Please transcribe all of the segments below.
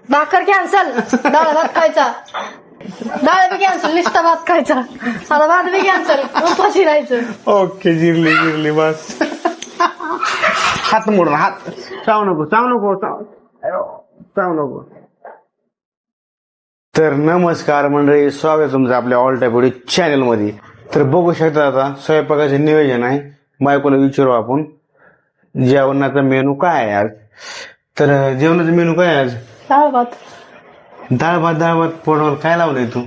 भाकर कॅन्सल, डाळ भात खायचा, डाळ बी कॅन्सल, निस्ता भात खायचा, साधा भात बी कॅन्सल, उपाशी राहायचं. ओके, जिरली बस. हात मोडून हात चावू नको. तर नमस्कार मंडळी, स्वागत तुमचं आपल्या ऑल टाईप चॅनल मध्ये. तर बघू शकता आता स्वयंपाकाचे नियोजन आहे. बायकोला विचारू आपण जेवणाचा मेनू काय आहे आज. तर जेवणाचा मेनू काय आहे आज? डाळ भात. डाळ भात पोटावर काय लावलंय तू?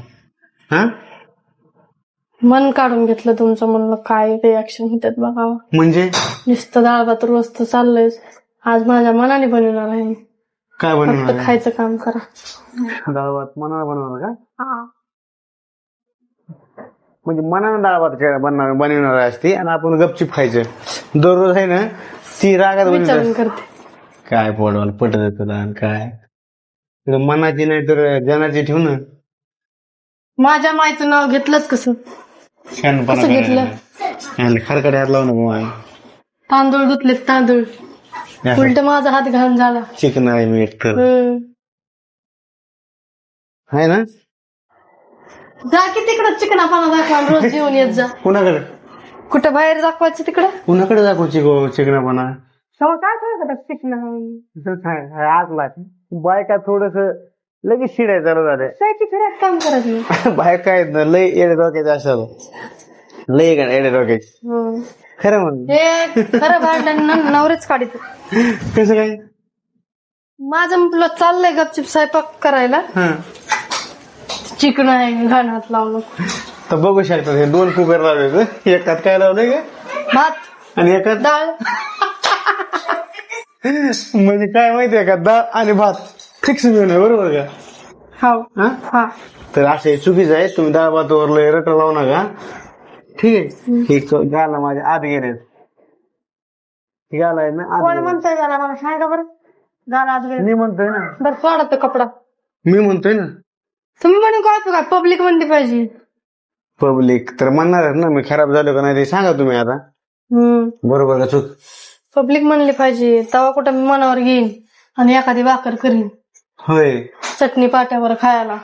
हा, मन काढून घेतलं तुमचं, म्हणलं काय रिॲक्शन होतात बघावं. म्हणजे नुसतं डाळ भात रोज तर चाललंय. आज माझ्या मनाने बनवणार आहे. काय फक्त बनवणार? खायचं काम करा. डाळ भात मनाला बनवणार का? म्हणजे मनानं डाळ भात बनवणार असते आणि आपण गपचिप खायचं. दररोज आहे ना, ती रागात विचारून बनवते. करते. काय पोडवाल पटत तुला आणि काय मनाची नाही तर जनाची ठेवू ना. माझ्या मायचं नाव घेतलंच कसं कसं घेतलं? खरकडे हात लावू नको मला. तांदूळ धुतलेत, तांदूळ उलट माझा हात घाण झाला. चिकन आहे मीठ तर आहे ना. जा की तिकडं चिकनापणा दाखवा, रोज जेवण येत जा. कुणाकडे कुठं बाहेर दाखवायचं तिकडं? कुणाकडे दाखवू चिकनापणा? काय चिकन आजला बायका थोडस लगेच शिडाय चालू झाले. काम करायचं. बायका आहेत ना लय एडे डोक्याचे असतात, लय एडे डोक्याचे. खरं म्हण हे खरं भांडण नवरेच काढित. कसं काय? माझं म्हटलं चाललंय गपचिप स्वयंपाक करायला, चिकन आहे घाण हात लावून. तर बघू शकतात हे 2 कुकर लावले. एकात काय लावलंय का? भात आणि एकात डाळ. म्हणजे काय माहितीये का, डाळ आणि भात फिक्स मिळून आहे, बरोबर का? हा. तर असे चुकीचं आहे. तुम्ही डाळ भातावर लय रट लावू नका, ठीक आहे? हे गाला माझ्या आत गेले, गाला आहे ना आत. कोण म्हणतोय त्याला मला सांगा बरं? गाला आत गेले. मी म्हणतोय ना. बरं सोडा तो कपडा. मी म्हणतोय ना. तुम्ही म्हणून काय पब्लिक म्हणली पाहिजे. पब्लिक तर म्हणणार ना मी खराब झालो का नाही ते सांगा तुम्ही आता. बरोबर का चूक? पब्लिक म्हणली पाहिजे, तेव्हा कुठं मी मनावर घेईन आणि एखादी भाकर करीन. होय, चटणी पाट्यावर खायला.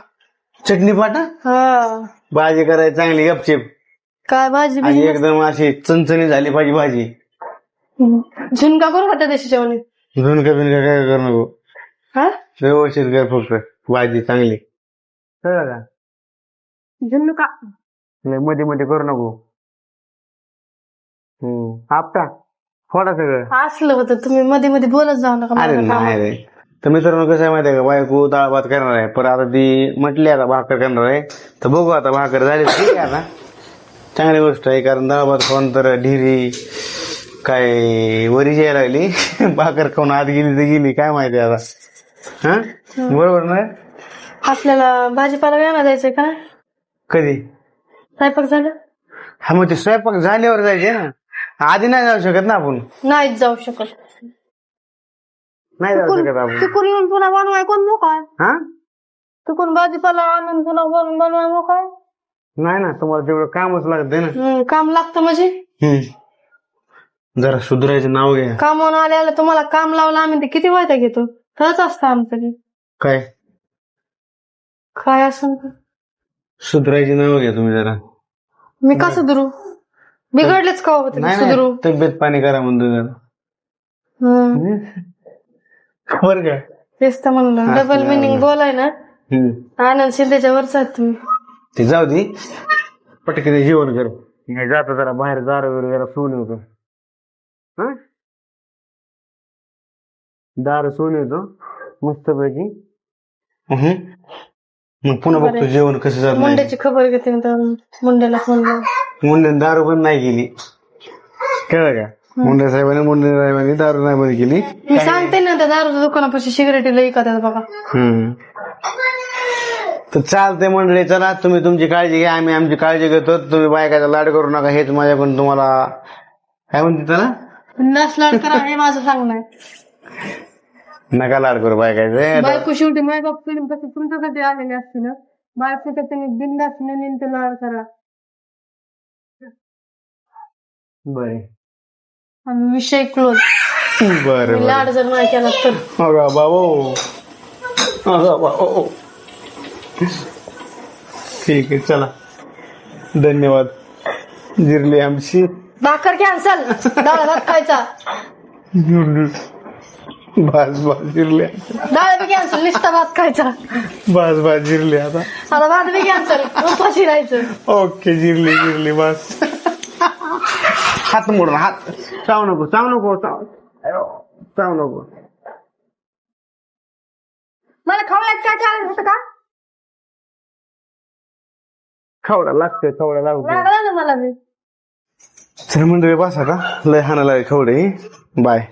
चटणी पाटा हा, भाजी करायची चांगली गपचिप. काय भाजी आणि एकदम अशी चणचणी झाली पाहिजे भाजी. झुणका करू का त्या दिवशी जेवणी? झुणका बिनका काय करू नको, हा व्यवस्थित कर, फक्त भाजी चांगली. कळलं का? झुणका मध्ये मध्ये करू नको. आपटा फोडा सगळं असलं होतं. तुम्ही मध्ये मध्ये बोलत जाऊ नका. अरे नाही रे. तर मित्रांनो कसं आहे माहिती आहे का, बायको डाळ भात करणार आहे, पण आता ती म्हटली आता भाकर करणार आहे. तर बघू आता भाकर झाली ठीक आहे. आता चांगली गोष्ट आहे, कारण डाळ भात खाऊन तर ढिरी काय वरी यायला लागली. भाकर खाऊन आत गेली तर गेली, काय माहिती आता. हा बरोबर ना. आपल्याला भाजीपाला घ्यायला जायचंय का? कधी स्वयंपाक झालं? हा, मग ते स्वयंपाक झाल्यावर जायचे ना, आधी नाही जाऊ शकत ना आपण. नाहीच जाऊ शकत. नाही जाऊ शकत आपण. तिकून येऊन पुन्हा बनवाय कोण मोकळा? हा, तिकून भाजीपाला आणून पुन्हा बनवाय मोकळा? नाही ना, तुम्हाला तेवढं कामच लागतंय ना. काम लागतं म्हणजे जरा सुधारायचं नाव घ्या. कामावून आल्याला तुम्हाला काम लावलं आम्ही ते किती वाईट घेतो. खरंच असतं आमचं. काय असं सुधारायची नाव घ्या तुम्ही जरा. मी का सुधरू? बिघडलेच का होत सुधरू? तब्येत पाणी करा म्हणतो जरा. बर का? तेच तर म्हणलं, डबल मिनिंग बोलाय ना. आनंद शिंदेच्या वरच आहेत तुम्ही. ते जाऊ दे, पटकन जेवण कर. जाता जरा बाहेर दारू वगैरे जरा सोन होतो. दारू सोन येतो मस्त पैकी. मग पुन्हा बघतो जेवण कसं जात. मुंड्याची खबर घेते मुंड्याला फोन लावून. मुंड्याने दारू पण नाही केली, कळलं का? मुंडे साहेबांनी दारू नाही बंद केली. मी सांगते ना, त्या दारूच्या दुकानापाशी सिगरेट लई का बघा. तर चालते मंडळी, चला तुम्ही तुमची काळजी घ्या, आम्ही आमची काळजी घेतो. तुम्ही बायकाचा लाड करू नका, हेच माझ्याकडून तुम्हाला काय म्हणते त्याला, नस लाड करा हे माझं सांगणं आहे. नका लाड करू बायकाचे. बायको शेवटी माय बाप कसं तुमच्यासाठी आलेले असते ना, बायकोचा तुम्ही बिंदास नेहमी लाड करा. बरे आणि विषय क्लोज. बरं लाड जर नाही केला तर बाबा ठीक आहे चला धन्यवाद जिरली आमची भाकर कॅन्सल, डाळ भात खायचा. बस जिरली डाळ बी कॅन्सल, नुसता भात खायचा. बस जिरली आता भात बी कॅन्सल, उपाशी राहायचं. ओके जिरली बस. हात मोडून हात चाव नको मला खावड्यात काय चालत होतं का? खावडा लागतोय लागला ना मला बी. चल मंडळी बसा का लय हाणाला खवडे बाय.